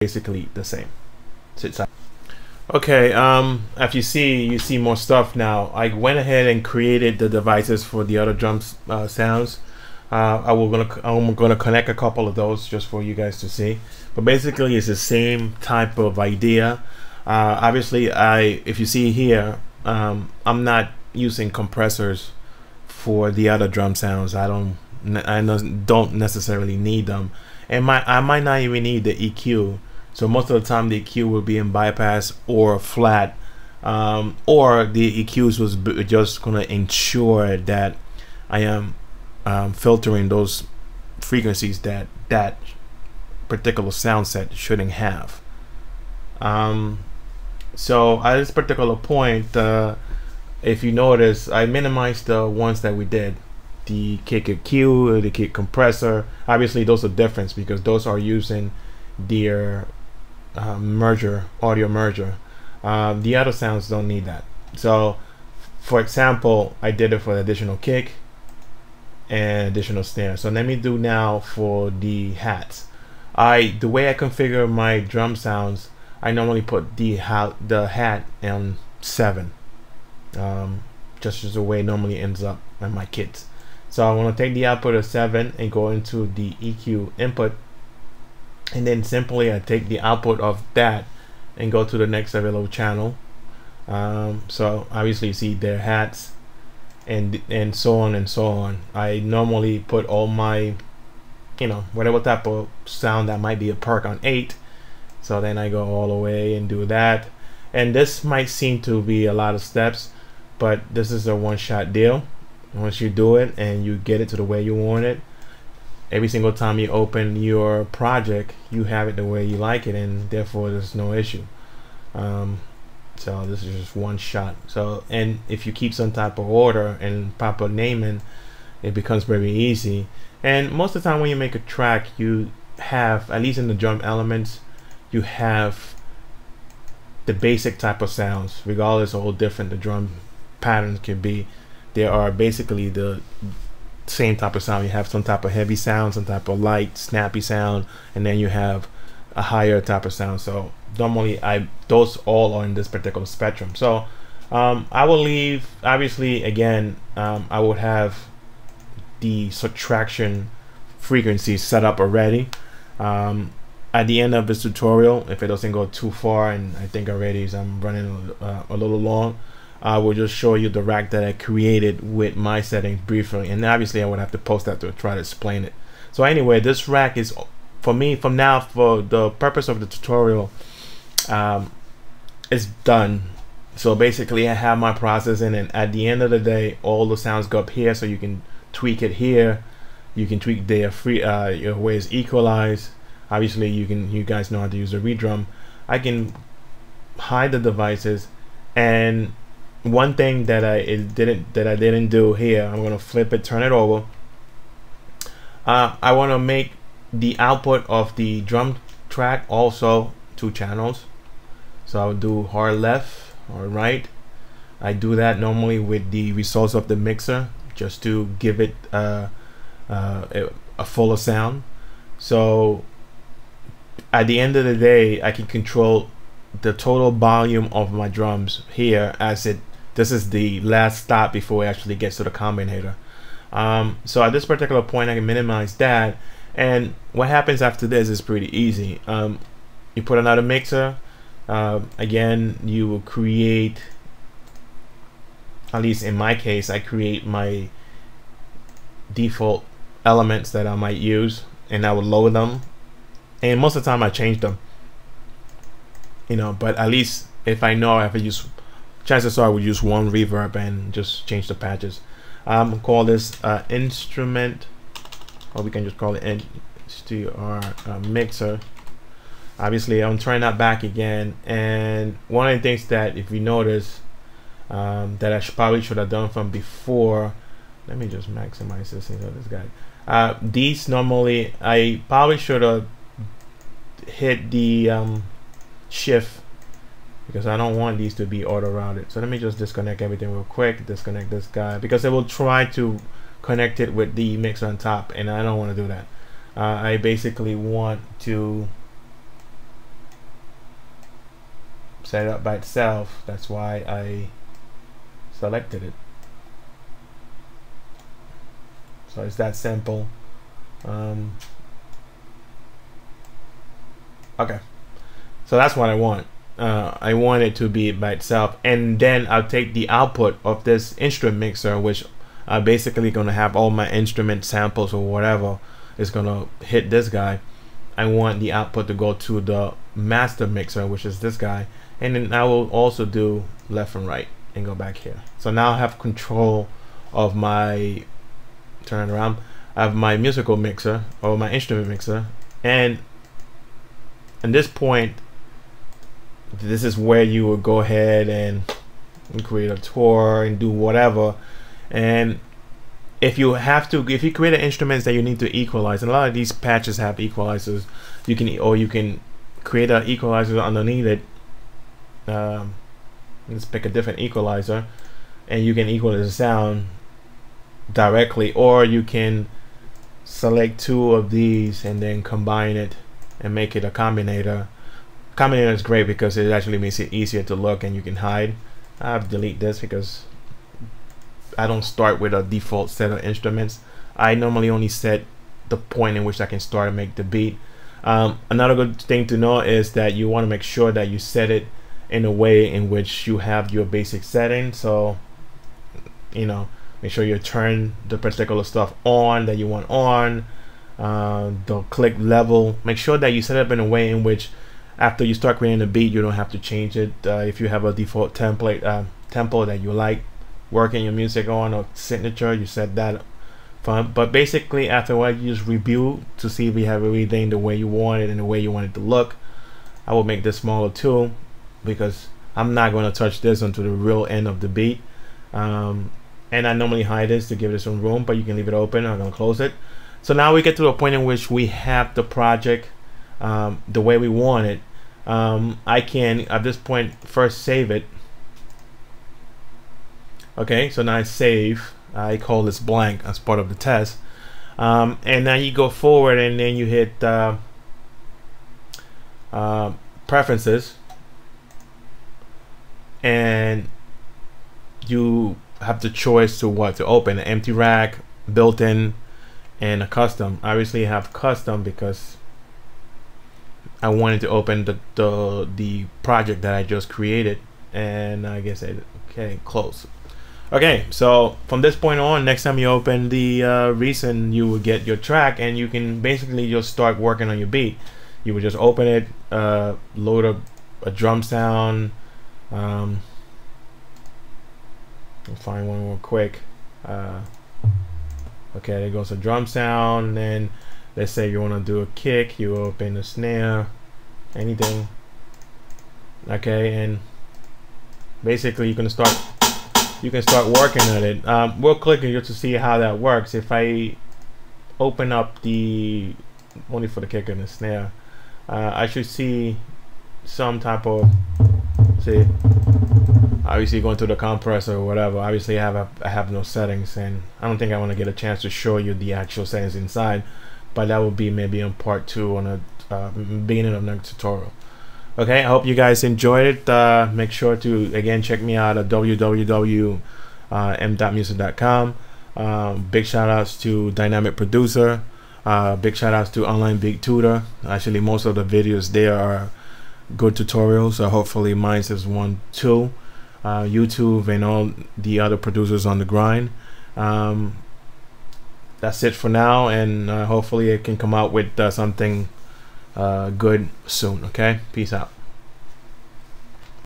basically the same. Okay, as you see more stuff now. I went ahead and created the devices for the other drum sounds. I'm gonna connect a couple of those just for you guys to see. But basically, it's the same type of idea. Obviously, if you see here, I'm not using compressors for the other drum sounds. I don't necessarily need them, and I might not even need the EQ. So most of the time the EQ will be in bypass or flat, or the EQs was just gonna ensure that I am filtering those frequencies that that particular sound set shouldn't have. So at this particular point, if you notice, I minimized the ones that we did, the kick EQ, the kick compressor. Obviously those are different because those are using their audio merger. The other sounds don't need that. So for example, I did it for the additional kick and additional snare. So let me do now for the hats. The way I configure my drum sounds, I normally put the hat on 7, just as the way it normally ends up in my kits. So I want to take the output of 7 and go into the EQ input, and then simply I take the output of that and go to the next available channel. So obviously you see their hats and so on and so on. I normally put all my, whatever type of sound that might be a perk on 8. So then I go all the way and do that. And this might seem to be a lot of steps, but this is a one-shot deal. Once you do it and you get it to the way you want it, every single time you open your project, you have it the way you like it, and therefore there's no issue. So this is just one shot. So, and if you keep some type of order and proper naming, it becomes very easy. And most of the time when you make a track, you have, at least in the drum elements, you have the basic type of sounds, regardless of how different the drum patterns can be. There are basically the same type of sound. You have some type of heavy sound, some type of light, snappy sound, and then you have a higher type of sound. So normally those all are in this particular spectrum. So I will leave, obviously, again, I would have the subtraction frequency set up already. At the end of this tutorial, if it doesn't go too far, and I think already I'm running a little long, I will just show you the rack that I created with my settings briefly, and obviously I would have to post that to try to explain it. So anyway, this rack is, for me, from now, for the purpose of the tutorial, it's done. So basically I have my processing, and at the end of the day, all the sounds go up here, so you can tweak it here. You can tweak their your ways equalize. Obviously you guys know how to use a redrum. I can hide the devices, and one thing that I didn't do here, I'm gonna flip it, turn it over. I want to make the output of the drum track also 2 channels. So I'll do hard left or right. I do that normally with the results of the mixer, just to give it a fuller sound. So at the end of the day, I can control the total volume of my drums here, as this is the last stop before it actually gets to the combinator. So at this particular point, I can minimize that, and what happens after this is pretty easy. You put another mixer. Again, you will create, at least in my case, I create my default elements that I might use, and I will load them, and most of the time I change them, but at least if I know I have to use, chances are I would use one reverb and just change the patches. Call this instrument, or we can just call it STR mixer. Obviously I'm turning that back again, and one of the things that, if you notice, that I probably should have done from before, let me just maximize this thing of this guy. These normally I probably should have hit the shift, because I don't want these to be auto routed. So let me just disconnect everything real quick, disconnect this guy, because it will try to connect it with the mixer on top, and I don't want to do that. I basically want to set it up by itself. That's why I selected it. So it's that simple. Okay, so that's what I want. I want it to be by itself, and then I'll take the output of this instrument mixer, which I'm basically gonna have all my instrument samples or whatever is gonna hit this guy. I want the output to go to the master mixer, which is this guy, and then I will also do left and right and go back here. So now I have control of my, turn it around, I have my musical mixer or my instrument mixer, and at this point, this is where you would go ahead and create a tour and do whatever. And if you have to, if you create instruments that you need to equalize, and a lot of these patches have equalizers, you can create an equalizer underneath it. Let's pick a different equalizer, and you can equalize the sound directly, or you can select two of these and then combine it and make it a combinator. Combinator is great because it actually makes it easier to look, and you can hide. I've delete this because I don't start with a default set of instruments. I normally only set the point in which I can start and make the beat. Another good thing to know is that you want to make sure that you set it in a way in which you have your basic settings. So, you know, make sure you turn the particular stuff on that you want on, the click level. Make sure that you set it up in a way in which after you start creating a beat, you don't have to change it. If you have a default template tempo that you like working your music on, or signature, you set that fun. But basically after a while, you just review to see if you have everything the way you want it and the way you want it to look. I will make this smaller too, because I'm not going to touch this until the real end of the beat. And I normally hide this to give it some room, but you can leave it open. I'm going to close it. So now we get to a point in which we have the project the way we want it. I can at this point first save it. Okay, so now I save. I call this blank as part of the test, and now you go forward and then you hit preferences, and you have the choice to what to open: an empty rack, built-in, and a custom. I obviously have custom because I wanted to open the project that I just created, and I guess okay, close. Okay, so from this point on, next time you open the Reason, you will get your track, and you can basically just start working on your beat. You would just open it, load a drum sound. I'll find one real quick. Okay, there goes a drum sound, and then let's say you want to do a kick, you open the snare, anything. Okay, and basically you can start working on it. We'll click it just to see how that works. If I open up the only for the kick and the snare, I should see some type of, see, obviously going to the compressor or whatever. Obviously I have no settings, and I don't think I want to get a chance to show you the actual settings inside, but that will be maybe in part 2 on a beginning of next tutorial. Okay, I hope you guys enjoyed it. Make sure to again check me out at www.m.music.com. Big shout outs to Dynamic Producer. Big shout outs to Online Beat Tutor. Actually, most of the videos there are good tutorials, so hopefully mine is one too. YouTube and all the other producers on the grind. That's it for now, and hopefully it can come out with something good soon. Okay, peace out.